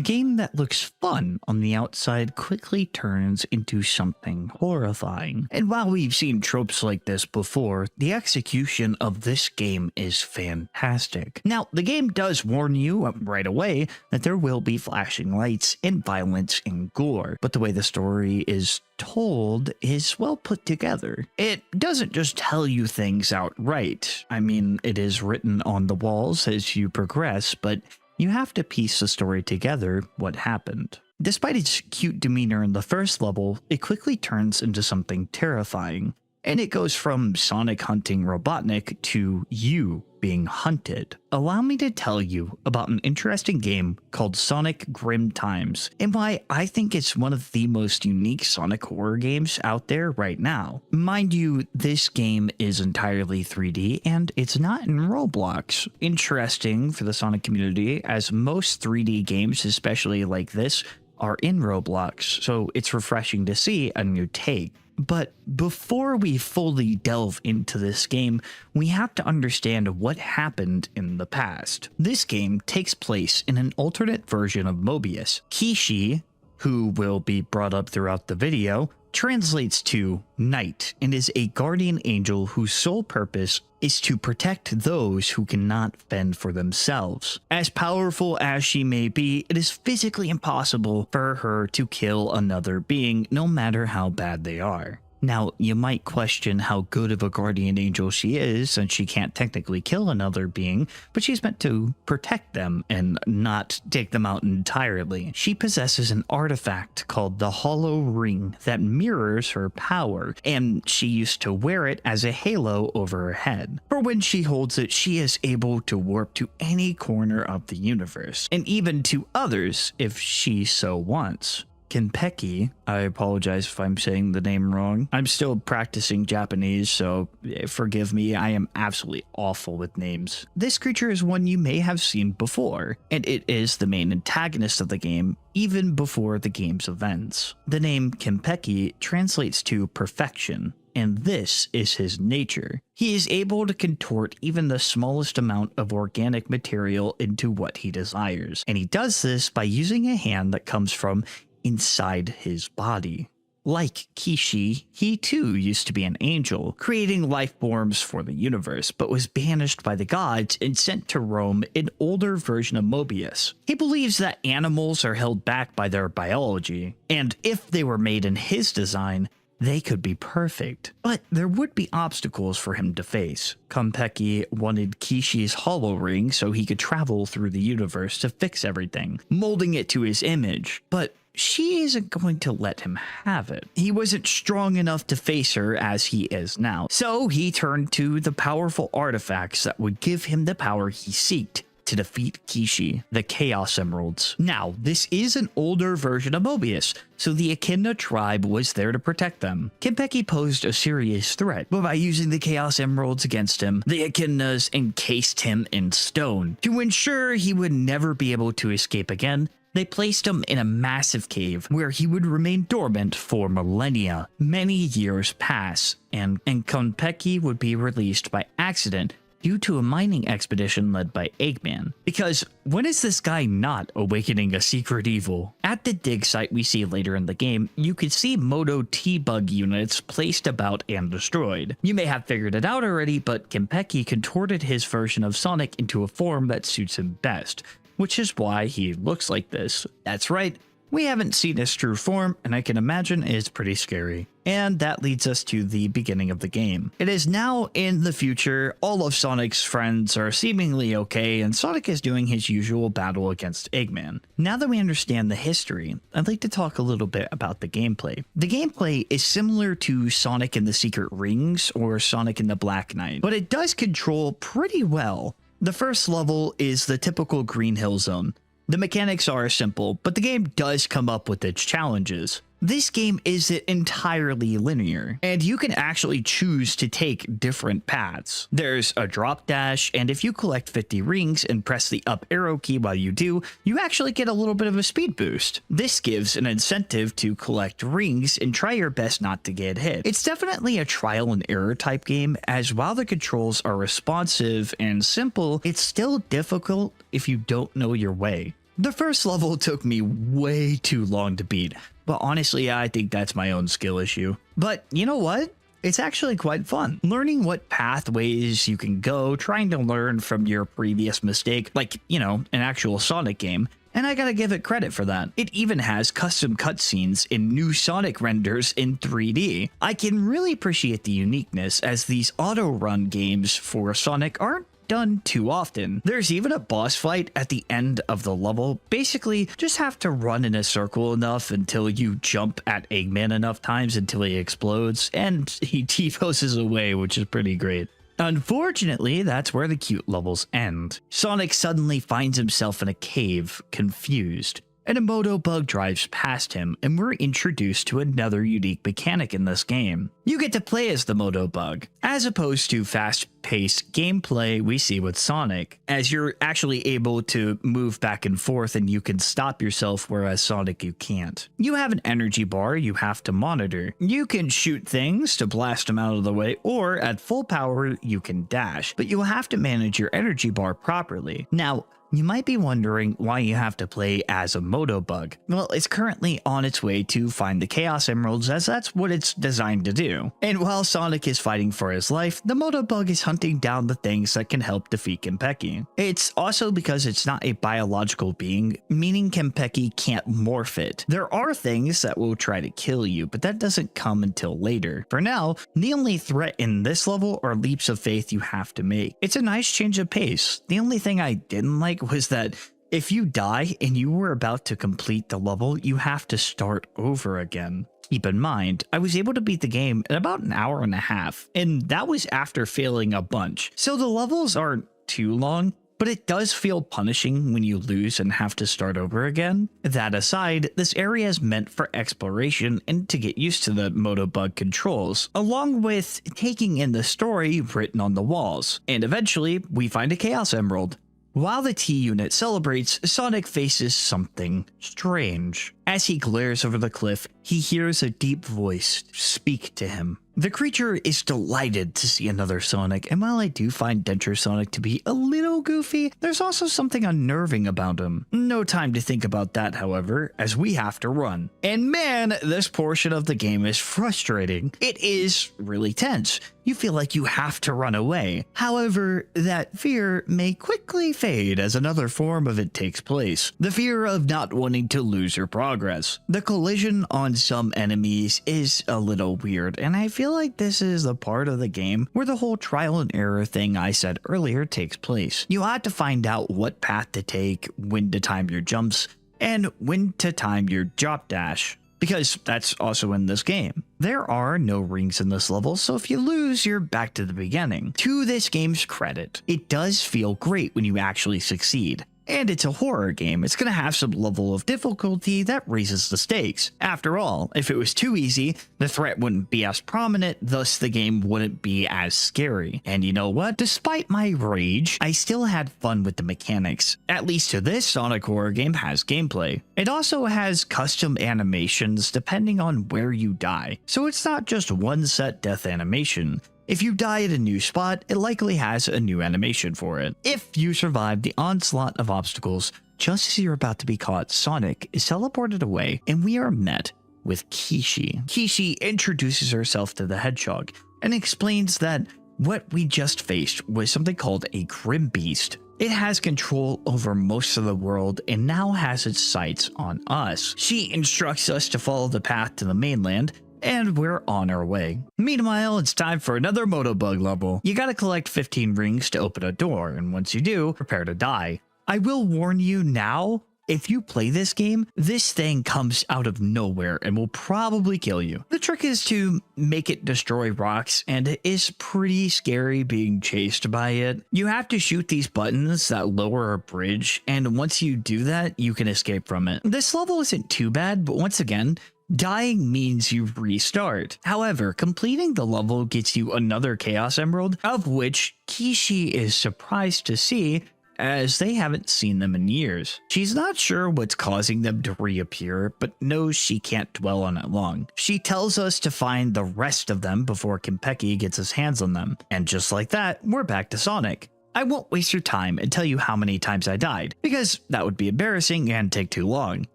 A game that looks fun on the outside quickly turns into something horrifying. And while we've seen tropes like this before, the execution of this game is fantastic. Now, the game does warn you right away that there will be flashing lights and violence and gore, but the way the story is told is well put together. It doesn't just tell you things outright. I mean, it is written on the walls as you progress, but you have to piece the story together what happened. Despite its cute demeanor in the first level, it quickly turns into something terrifying. And it goes from Sonic hunting Robotnik to you being hunted. Allow me to tell you about an interesting game called Sonic.grim and why I think it's one of the most unique Sonic horror games out there right now. Mind you, this game is entirely 3D and it's not in Roblox. Interesting for the Sonic community, as most 3D games, especially like this, are in Roblox, so it's refreshing to see a new take. But before we fully delve into this game, we have to understand what happened in the past. This game takes place in an alternate version of Mobius. Kishi, who will be brought up throughout the video, translates to Knight and is a guardian angel whose sole purpose is to protect those who cannot fend for themselves. As powerful as she may be, it is physically impossible for her to kill another being, no matter how bad they are. Now, you might question how good of a guardian angel she is, since she can't technically kill another being, but she's meant to protect them and not take them out entirely. She possesses an artifact called the Hollow Ring that mirrors her power, and she used to wear it as a halo over her head. For when she holds it, she is able to warp to any corner of the universe, and even to others if she so wants. Kinpeki, I apologize if I'm saying the name wrong. I'm still practicing Japanese, so forgive me, I am absolutely awful with names. This creature is one you may have seen before, and it is the main antagonist of the game, even before the game's events. The name Kinpeki translates to perfection, and this is his nature. He is able to contort even the smallest amount of organic material into what he desires, and he does this by using a hand that comes from inside his body. Like Kishi, he too used to be an angel, creating life forms for the universe, but was banished by the gods and sent to roam an older version of Mobius. He believes that animals are held back by their biology, and if they were made in his design, they could be perfect. But there would be obstacles for him to face. Konpeki wanted Kishi's hollow ring so he could travel through the universe to fix everything, molding it to his image. But she isn't going to let him have it. He wasn't strong enough to face her as he is now, so he turned to the powerful artifacts that would give him the power he sought to defeat Kishi, the Chaos Emeralds. Now, this is an older version of Mobius, so the Echidna tribe was there to protect them. Kinpeki posed a serious threat, but by using the Chaos Emeralds against him, the Echidnas encased him in stone. To ensure he would never be able to escape again, they placed him in a massive cave where he would remain dormant for millennia. Many years pass, and Konpeki would be released by accident due to a mining expedition led by Eggman. Because when is this guy not awakening a secret evil? At the dig site we see later in the game, you could see Moto T-Bug units placed about and destroyed. You may have figured it out already, but Kinpeki contorted his version of Sonic into a form that suits him best, which is why he looks like this. That's right, we haven't seen his true form, and I can imagine it's pretty scary. And that leads us to the beginning of the game. It is now in the future, all of Sonic's friends are seemingly okay, and Sonic is doing his usual battle against Eggman. Now that we understand the history, I'd like to talk a little bit about the gameplay. The gameplay is similar to Sonic and the Secret Rings or Sonic and the Black Knight, but it does control pretty well. The first level is the typical Green Hill Zone. The mechanics are simple, but the game does come up with its challenges. This game isn't entirely linear, and you can actually choose to take different paths. There's a drop dash, and if you collect 50 rings and press the up arrow key while you do, you actually get a little bit of a speed boost. This gives an incentive to collect rings and try your best not to get hit. It's definitely a trial and error type game, as while the controls are responsive and simple, it's still difficult if you don't know your way. The first level took me way too long to beat, but honestly, I think that's my own skill issue. But you know what? It's actually quite fun. Learning what pathways you can go, trying to learn from your previous mistake, like, an actual Sonic game. And I gotta give it credit for that. It even has custom cutscenes in new Sonic renders in 3D. I can really appreciate the uniqueness, as these auto-run games for Sonic aren't done too often. There's even a boss fight at the end of the level. Basically, just have to run in a circle enough until you jump at Eggman enough times until he explodes, and he T-poses away, which is pretty great. Unfortunately, that's where the cute levels end. Sonic suddenly finds himself in a cave, confused, and a moto bug drives past him, and we're introduced to another unique mechanic in this game. You get to play as the moto bug, as opposed to fast-paced gameplay we see with Sonic, as you're actually able to move back and forth and you can stop yourself, whereas Sonic you can't. You have an energy bar you have to monitor. You can shoot things to blast them out of the way, or at full power you can dash, but you'll have to manage your energy bar properly. Now, you might be wondering why you have to play as a moto bug. Well, it's currently on its way to find the Chaos Emeralds, as that's what it's designed to do. And while Sonic is fighting for his life, the moto bug is hunting down the things that can help defeat Konpeki. It's also because it's not a biological being, meaning Konpeki can't morph it. There are things that will try to kill you, but that doesn't come until later. For now, the only threat in this level are leaps of faith you have to make. It's a nice change of pace. The only thing I didn't like was that if you die and you were about to complete the level, you have to start over again. Keep in mind, I was able to beat the game in about an hour and a half, and that was after failing a bunch. So the levels aren't too long, but it does feel punishing when you lose and have to start over again. That aside, this area is meant for exploration and to get used to the Motobug controls, along with taking in the story written on the walls. And eventually, we find a Chaos Emerald. While the T-Unit celebrates, Sonic faces something strange. As he glares over the cliff, he hears a deep voice speak to him. The creature is delighted to see another Sonic, and while I do find Denture Sonic to be a little goofy, there's also something unnerving about him. No time to think about that, however, as we have to run. And man, this portion of the game is frustrating. It is really tense. You feel like you have to run away. However, that fear may quickly fade as another form of it takes place. The fear of not wanting to lose your progress. The collision on some enemies is a little weird, and I feel like this is the part of the game where the whole trial and error thing I said earlier takes place. You have to find out what path to take, when to time your jumps, and when to time your drop dash, because that's also in this game. There are no rings in this level, so if you lose, you're back to the beginning. To this game's credit, it does feel great when you actually succeed. And it's a horror game. It's going to have some level of difficulty that raises the stakes. After all, if it was too easy, the threat wouldn't be as prominent, thus the game wouldn't be as scary. And you know what? Despite my rage, I still had fun with the mechanics. At least to this Sonic horror game has gameplay. It also has custom animations depending on where you die. So it's not just one set death animation. If you die at a new spot, it likely has a new animation for it. If you survive the onslaught of obstacles, just as you're about to be caught, Sonic is teleported away and we are met with Kishi. Kishi introduces herself to the Hedgehog and explains that what we just faced was something called a Grim Beast. It has control over most of the world and now has its sights on us. She instructs us to follow the path to the mainland, and we're on our way. Meanwhile, it's time for another Motobug level. You gotta collect 15 rings to open a door, and once you do, prepare to die. I will warn you now, if you play this game, this thing comes out of nowhere and will probably kill you. The trick is to make it destroy rocks, and it is pretty scary being chased by it. You have to shoot these buttons that lower a bridge, and once you do that, you can escape from it. This level isn't too bad, but once again, dying means you restart. However, completing the level gets you another Chaos Emerald, of which Kishi is surprised to see, as they haven't seen them in years. She's not sure what's causing them to reappear, but knows she can't dwell on it long. She tells us to find the rest of them before Konpeki gets his hands on them. And just like that, we're back to Sonic. I won't waste your time and tell you how many times I died, because that would be embarrassing and take too long.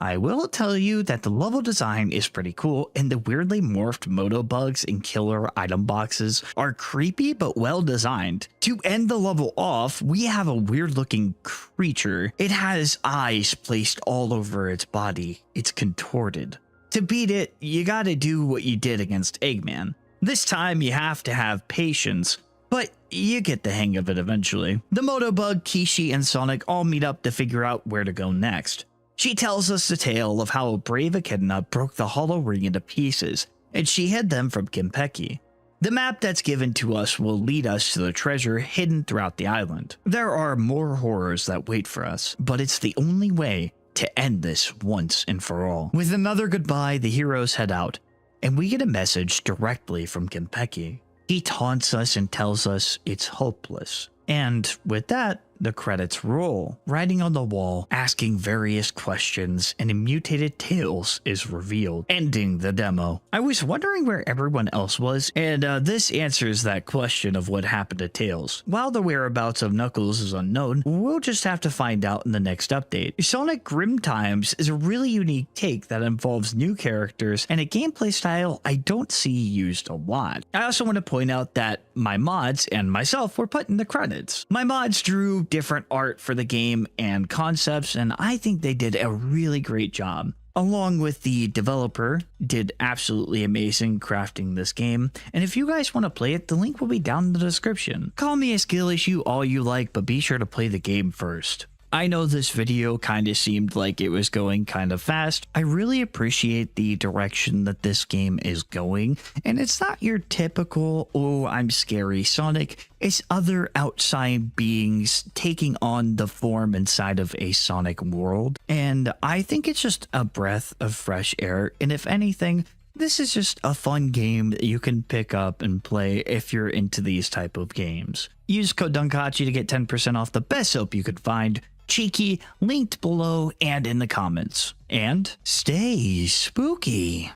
I will tell you that the level design is pretty cool, and the weirdly morphed moto bugs and killer item boxes are creepy but well designed. To end the level off, we have a weird looking creature. It has eyes placed all over its body. It's contorted. To beat it, you gotta do what you did against Eggman. This time you have to have patience, but you get the hang of it eventually. The Motobug, Kishi, and Sonic all meet up to figure out where to go next. She tells us the tale of how a brave echidna broke the hollow ring into pieces, and she hid them from Kimpeki. The map that's given to us will lead us to the treasure hidden throughout the island. There are more horrors that wait for us, but it's the only way to end this once and for all. With another goodbye, the heroes head out, and we get a message directly from Kimpeki. He taunts us and tells us it's hopeless. And with that, the credits roll. Writing on the wall, asking various questions, and a mutated Tails is revealed, ending the demo. I was wondering where everyone else was, and this answers that question of what happened to Tails. While the whereabouts of Knuckles is unknown, we'll just have to find out in the next update. Sonic.grim Times is a really unique take that involves new characters and a gameplay style I don't see used a lot. I also want to point out that my mods and myself were put in the credits. My mods drew different art for the game and concepts, and I think they did a really great job. Along with the developer, did absolutely amazing crafting this game, and if you guys want to play it, the link will be down in the description. Call me a skill issue all you like, but be sure to play the game first. I know this video kind of seemed like it was going kind of fast. I really appreciate the direction that this game is going, and it's not your typical, oh, I'm scary Sonic. It's other outside beings taking on the form inside of a Sonic world, and I think it's just a breath of fresh air, and if anything, this is just a fun game that you can pick up and play if you're into these type of games. Use code Dunkachi to get 10% off the best soap you could find. Cheeky, linked below and in the comments. And stay spooky.